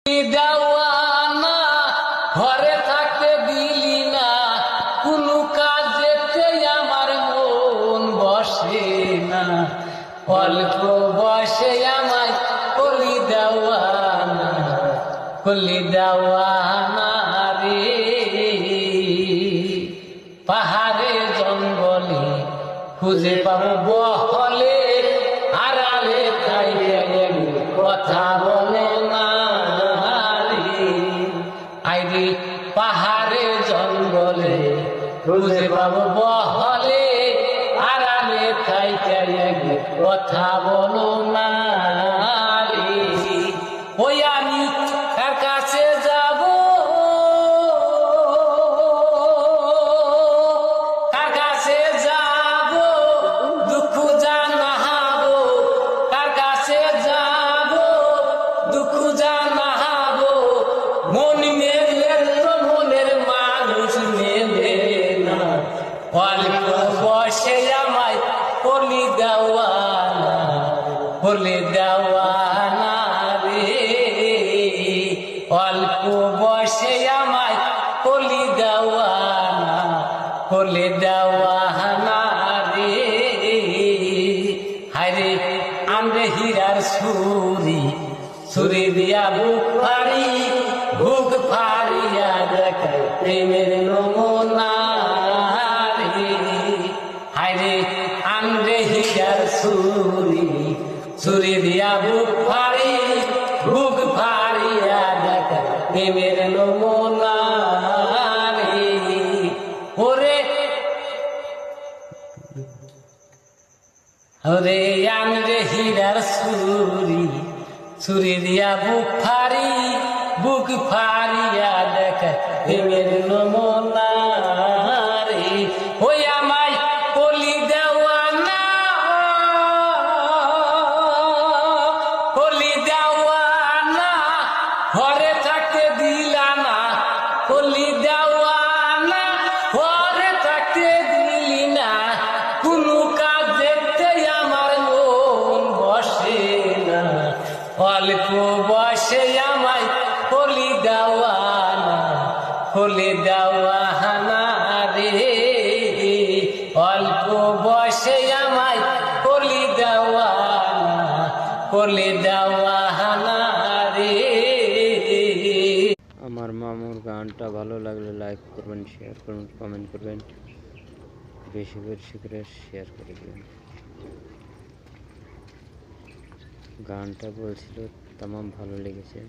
দেওয়ানা ঘরে থাকতে দিলি না, কোনো কাজেতে আমার মন বসে না, অল্প বসে আমায় কলি দেওয়ানা, কলি দেওয়ানা রে। পাহাড়ে জঙ্গলে খুঁজে পাবো বহলে, আড়ালে খাইলে কথা বলে না রে। আইরে পাহাড়ে জঙ্গলে খুঁজে পাবো বহলে, আড়ালে খাইলে কথা বলো না রে। ওই আমি তার কাছে যাব, তার কাছে যাব, দুঃখ জানাবো, তার কাছে যাব, দুঃখ জানাবো। মন মেলে তো মনের মানুষ মেলে না, অল্প বসে আমায় কলি দেওয়ানা, কলি দেওয়ানা রে। অল্প বসে আমায় কলি দেওয়ানা, কলি দেওয়ানা রে। হায়রে আন্দ্রে হীরার ছুরি, ছুরি দিয়া বুক ফাড়ি, বুক ফাড়িয়া দেখায় প্রেমের নমুনা রে। হায়রে আন্দ্রে হীরার ছুরি, ছুরি দিয়া বুক ফাড়ি, বুক ফাড়িয়া দেখায় প্রেমের নমুনা রে। ওরে ওরে আন্দ্রে হীরার ছুরি, ছুরি দিয়া বুক ফাড়ি, বুক ফাড়িয়া দেখায় প্রেমের নমুনা রে। ওই আমায় কলি দেওয়ানা, কলি দেওয়ানা ঘরে থাকতে দিলা না, কলি দেওয়ানা ঘরে থাকতে দিলি না, কোনো কাজ দেখতে আমার মন বসে না, অল্প বসে আমায় কলি দেওয়ানা, কলি দেওয়ানা রে। অল্প বসে আমায় কলি দেওয়ানা, কলি দেওয়ানা রে। আমার মামুর গানটা ভালো লাগলে লাইক করবেন, শেয়ার করবেন, কমেন্ট করবেন, বেশি বেশি করে শেয়ার করে দেবেন। গানটা বলছিল তামাম ভালো লেগেছে।